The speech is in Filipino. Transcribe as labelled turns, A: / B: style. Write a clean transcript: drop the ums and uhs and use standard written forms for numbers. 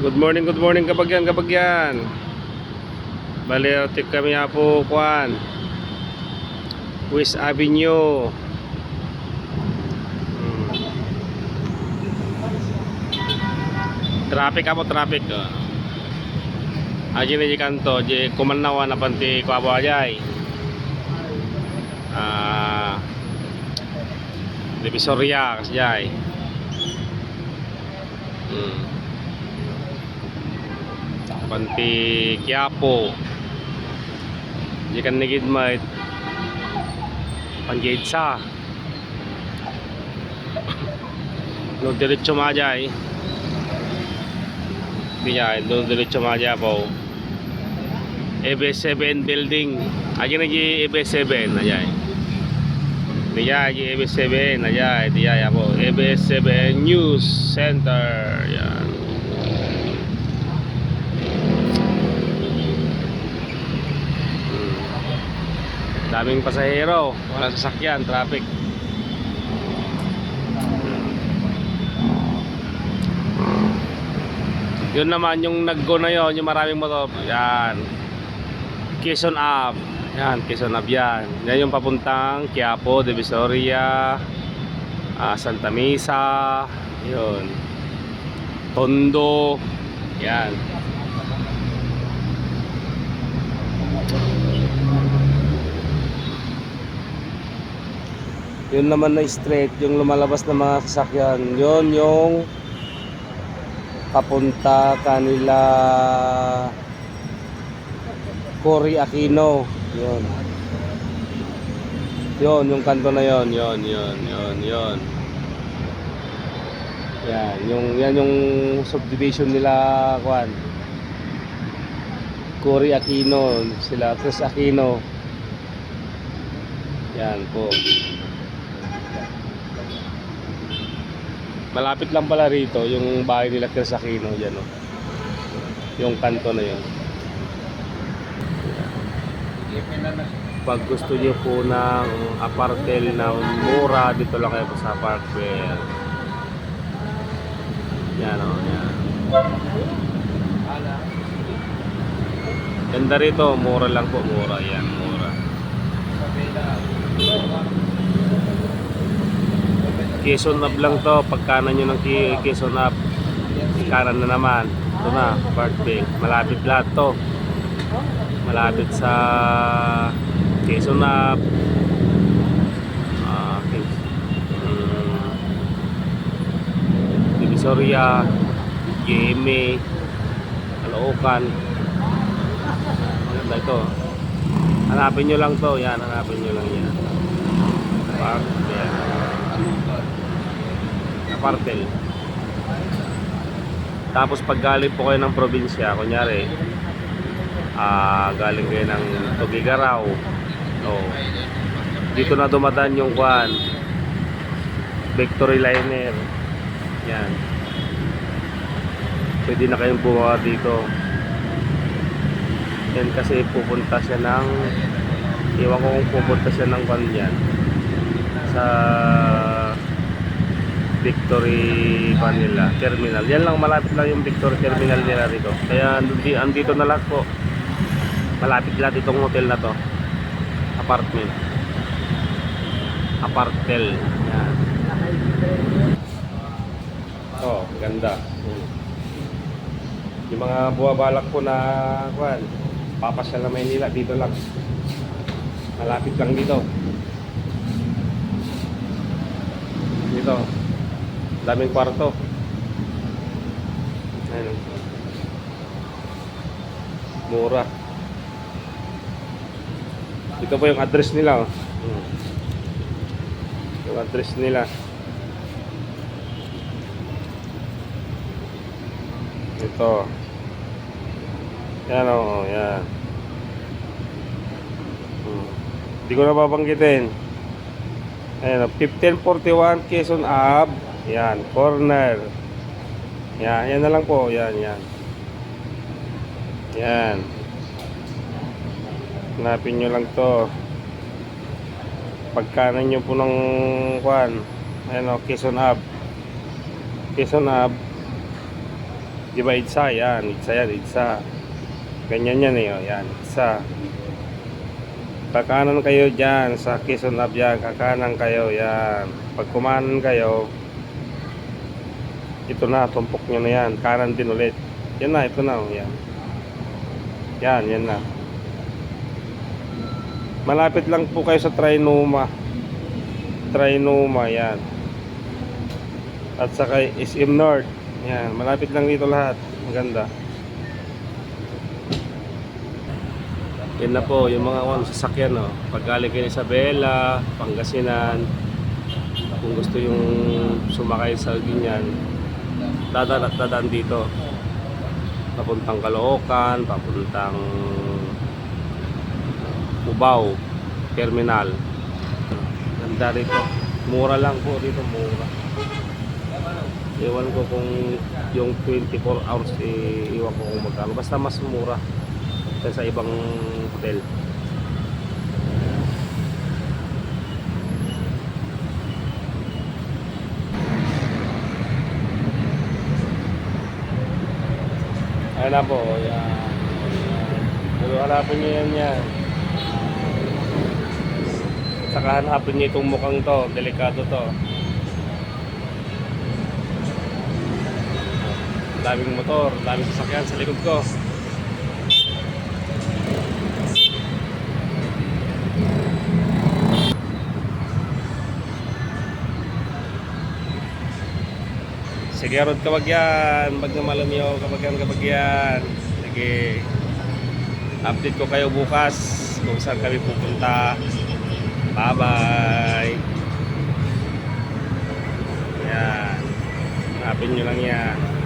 A: Good morning kabagyan, kabagyan. Bali, tip kami po, kuan. West Avenue. Traffic po, traffic. Aji na di kanto, di kumanawa na panti ko abo ajay. Divisoria kasi jay. Panti Quiapo. Di kan nigidmait. Panjitsa. No diretso majay. Bijay, no diretso majay po. EB7 building. Aja lagi EB7 aja. Dia lagi EB7 aja, dia ya po. EB7 News Center. Yan. Daming pasahero, walang sasakyan, traffic. Yun naman yung nag-go na yun, yung maraming motor. Yan. Quezon Ave. Yan, Quezon Ave yan. Yan yung papuntang Quiapo, Divisoria, Santa Mesa, yun. Tondo. Yan. Yun naman na straight, yung lumalabas na mga sasakyan. Yun yung papunta kanila Cory Aquino. Yun. Yun, yung kanto na yun. Yun. Yan yung subdivision nila, kuan. Cory Aquino, sila Chris Aquino. Yan po. Malapit lang pala rito yung bahay nila Chris Aquino dyan, no? Yung kanto na yun. Pag gusto niyo po ng apartel na mura, dito lang kayo po sa Parkwell. Yan, o, yan. Ganda rito, mura lang po, mura. Yan, mura. Quezon Ave lang to, pagkanan nyo ng Quezon Ave, kanan na naman. Ito na, Parkwell. Malapit lahat to. Malapit sa Quezon Ave, Divisoria, GMA, Caloocan. Maganda ito. Hanapin nyo lang to. Yan, hanapin nyo lang yan. Apartel. Tapos pag galing po kayo ng probinsya, kunyari galing kayo ng Tugigaraw, dito na dumadaan yung kuan, Victory Liner. Yan, pwede na kayong bumawa dito. Yan kasi pupunta siya ng, iwan ko kung pupunta siya ng kuan yan sa Victory Manila Terminal. Yan lang, malapit lang yung Victory Terminal nila dito. Kaya andito na lahat po. Malapit lahat itong hotel na to. Apartel. Yan. Oh, ganda. Yung mga buwabalak po na kuan, papasyal na Maynila, dito lang. Malapit lang dito. Dito. Daming kwarto. Ayun. Mura. Ito po yung address nila. Yung address nila. Ito. Yan o. Yan. Hindi ko na babanggitin. Ayan o. 1541 Quezon Ave. Yan, corner. Yan, yan na lang po. Yan. Yan. Hanapin nyo lang to. Pagkanan nyo po ng kuan. Ayan o, Quezon Ave. Di ba Idsa? Yan, Idsa yan, Idsa. Ganyan yan eh, oh. Yan, Idsa. Kakanan kayo dyan sa Quezon Abya, kakanan kayo yan. Pag kumanan kayo, ito na, tumpok nyo na yan. Kanan din ulit. Yan na, ito na, oh. Yan. Yan, yan na. Malapit lang po kayo sa Trinoma. Trinoma, yan. At saka SM North. Yan, malapit lang dito lahat. Ang ganda. Yan na po, yung mga sasakyan, no. Pag galing kayo Isabela, Pangasinan, kung gusto yung sumakay sa ganyan, dadaan dito. Papuntang Caloocan, papuntang Cubao Terminal. Ganda rito. Mura lang po dito, mura. Iwan ko kung yung 24 hours, iwan ko kung magkano. Basta mas mura kaysa sa ibang hotel. Ayun na po, yan. Pero hanapin nyo yan. Saka hanapin nyo itong mukhang to, delikado to. Daming motor, daming sasakyan sa likod ko. Sige, Rod Kabagyan, pag namalamyo, Kabagyan. Sige, update ko kayo bukas kung saan kami pupunta. Bye bye. Yan, hanapin nyo lang yan.